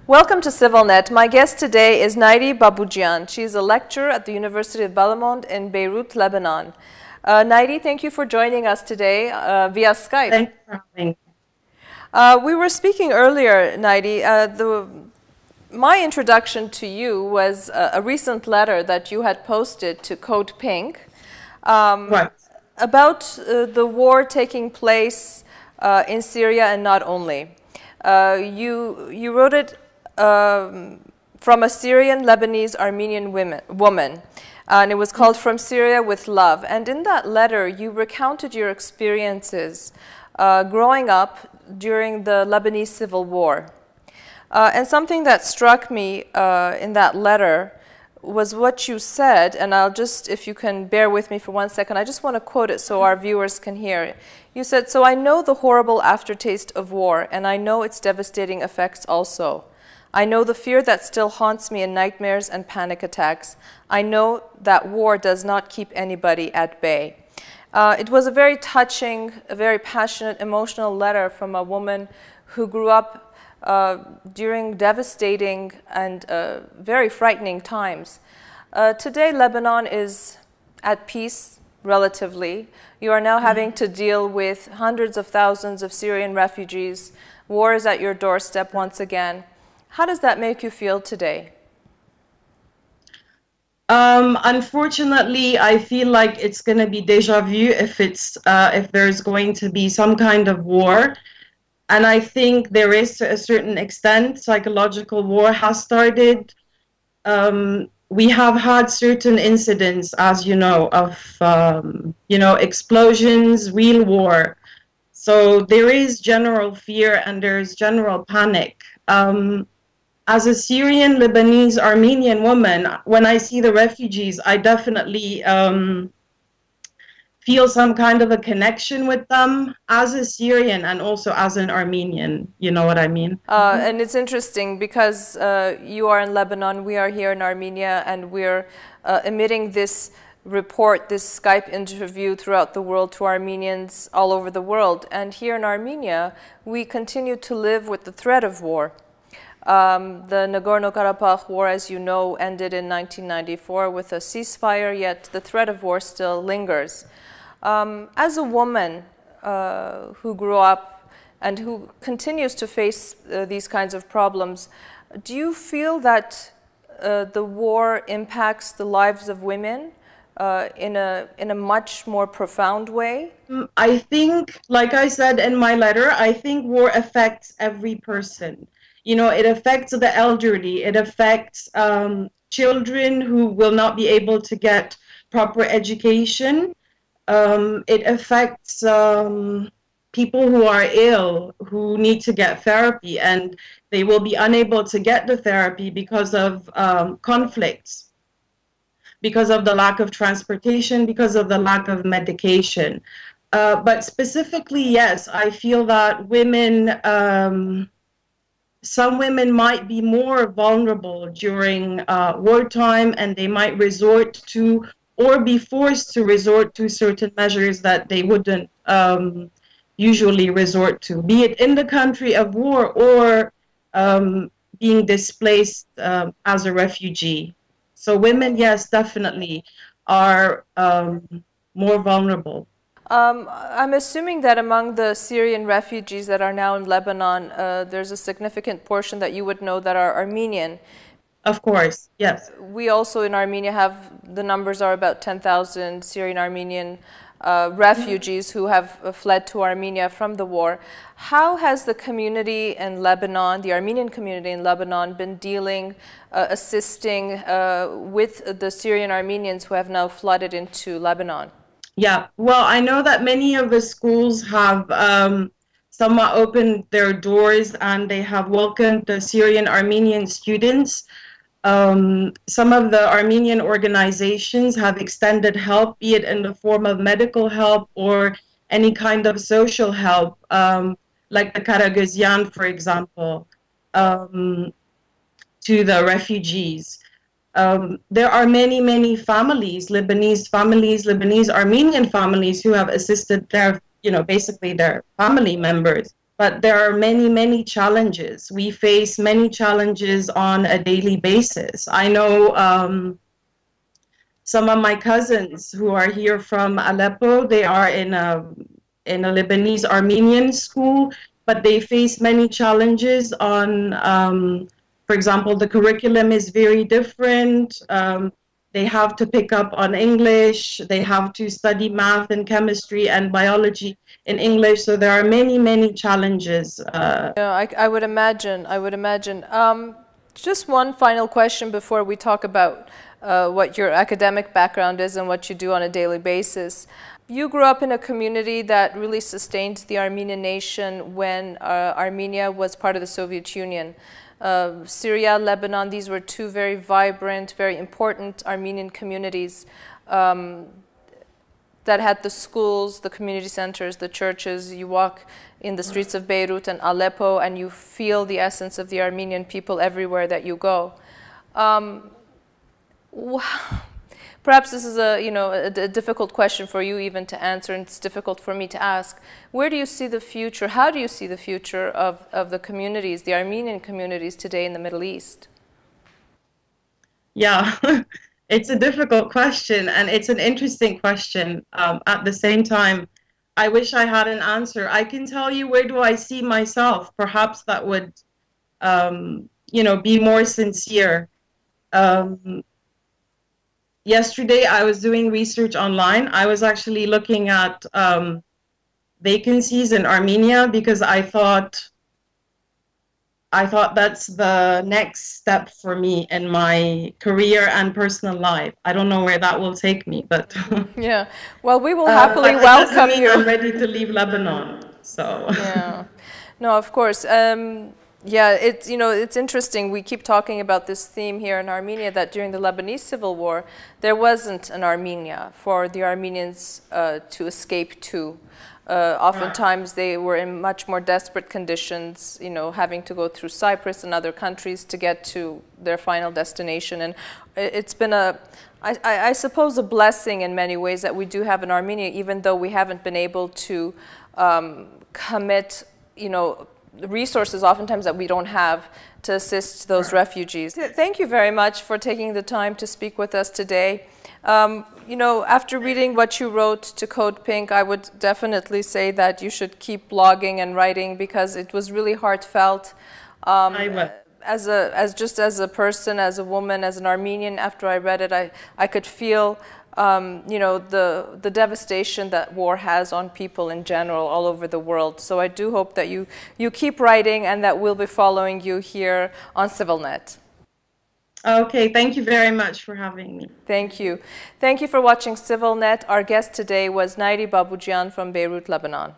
Welcome to CivilNet. My guest today is Nayiri Baboudjian. She is a lecturer at the University of Balamand in Beirut, Lebanon. Nayiri, thank you for joining us today via Skype. Thanks for having me. We were speaking earlier, Nayiri. My introduction to you was a recent letter that you had posted to Code Pink Right. about the war taking place in Syria and not only. You wrote it from a Syrian, Lebanese, Armenian woman, and it was called From Syria with Love. And in that letter, you recounted your experiences growing up during the Lebanese Civil War. And something that struck me in that letter was what you said, and I'll just, if you can bear with me for 1 second, I just want to quote it so our viewers can hear it. You said, "So I know the horrible aftertaste of war, and I know its devastating effects also. I know the fear that still haunts me in nightmares and panic attacks. I know that war does not keep anybody at bay." It was a very touching, a very passionate, emotional letter from a woman who grew up during devastating and very frightening times. Today, Lebanon is at peace, relatively. You are now having to deal with hundreds of thousands of Syrian refugees. War is at your doorstep once again. How does that make you feel today? Unfortunately, I feel like it's going to be deja vu if there's going to be some kind of war. And I think there is, to a certain extent, psychological war has started. We have had certain incidents, as you know, of explosions, real war. So there is general fear and there's general panic. As a Syrian, Lebanese, Armenian woman, when I see the refugees, I definitely feel some kind of a connection with them as a Syrian and also as an Armenian. You know what I mean? And it's interesting because you are in Lebanon, we are here in Armenia, and we're emitting this report, this Skype interview throughout the world to Armenians all over the world. And here in Armenia, we continue to live with the threat of war. The Nagorno-Karabakh war, as you know, ended in 1994 with a ceasefire, yet the threat of war still lingers. As a woman who grew up and who continues to face these kinds of problems, do you feel that the war impacts the lives of women in a much more profound way? I think, like I said in my letter, I think war affects every person. You know, it affects the elderly, it affects children who will not be able to get proper education. It affects people who are ill, who need to get therapy, and they will be unable to get the therapy because of conflicts, because of the lack of transportation, because of the lack of medication. But specifically, yes, I feel that women, some women might be more vulnerable during wartime, and they might resort to or be forced to resort to certain measures that they wouldn't usually resort to, be it in the country of war or being displaced as a refugee. So women, yes, definitely are more vulnerable. I'm assuming that among the Syrian refugees that are now in Lebanon, there's a significant portion that you would know that are Armenian. Of course, yes. We also in Armenia have, the numbers are about 10,000 Syrian Armenian refugees who have fled to Armenia from the war. How has the community in Lebanon, the Armenian community in Lebanon, been dealing, assisting with the Syrian Armenians who have now flooded into Lebanon? Yeah, well, I know that many of the schools have somewhat opened their doors and they have welcomed the Syrian Armenian students. Some of the Armenian organizations have extended help, be it in the form of medical help or any kind of social help, like the Karagözyan, for example, to the refugees. There are many, many families, Lebanese Armenian families who have assisted their, basically their family members but there are many, many challenges. We face many challenges on a daily basis. I know some of my cousins who are here from Aleppo, they are in a Lebanese Armenian school, but they face many challenges on, for example, the curriculum is very different. They have to pick up on English. They have to study math and chemistry and biology in English. So there are many, many challenges. Yeah, I would imagine. I would imagine. Just one final question before we talk about what your academic background is and what you do on a daily basis. You grew up in a community that really sustained the Armenian nation when Armenia was part of the Soviet Union. Syria, Lebanon, these were two very vibrant, very important Armenian communities that had the schools, the community centers, the churches. You walk in the streets of Beirut and Aleppo and you feel the essence of the Armenian people everywhere that you go. Perhaps this is a difficult question for you even to answer, and it's difficult for me to ask. Where do you see the future? How do you see the future of the communities, the Armenian communities today in the Middle East? Yeah, it's a difficult question, and it's an interesting question. At the same time, I wish I had an answer. I can tell you where do I see myself. Perhaps that would, be more sincere. Yesterday, I was doing research online. I was actually looking at vacancies in Armenia because I thought that's the next step for me in my career and personal life. I don't know where that will take me, but yeah. Well, we will happily but welcome you. I'm ready to leave Lebanon. So yeah, no, of course. Yeah, it's interesting. We keep talking about this theme here in Armenia that during the Lebanese civil war, there wasn't an Armenia for the Armenians to escape to. Oftentimes they were in much more desperate conditions, having to go through Cyprus and other countries to get to their final destination. And it's been I suppose, a blessing in many ways that we do have in Armenia, even though we haven't been able to commit, resources oftentimes that we don't have to assist those refugees. Thank you very much for taking the time to speak with us today. After reading what you wrote to Code Pink, I would definitely say that you should keep blogging and writing because it was really heartfelt. I will. As a person, as a woman, as an Armenian, after I read it, I could feel the devastation that war has on people in general all over the world. So I do hope that you keep writing and that we'll be following you here on CivilNet. Okay, thank you very much for having me. Thank you. Thank you for watching CivilNet. Our guest today was Nayiri Baboudjian from Beirut, Lebanon.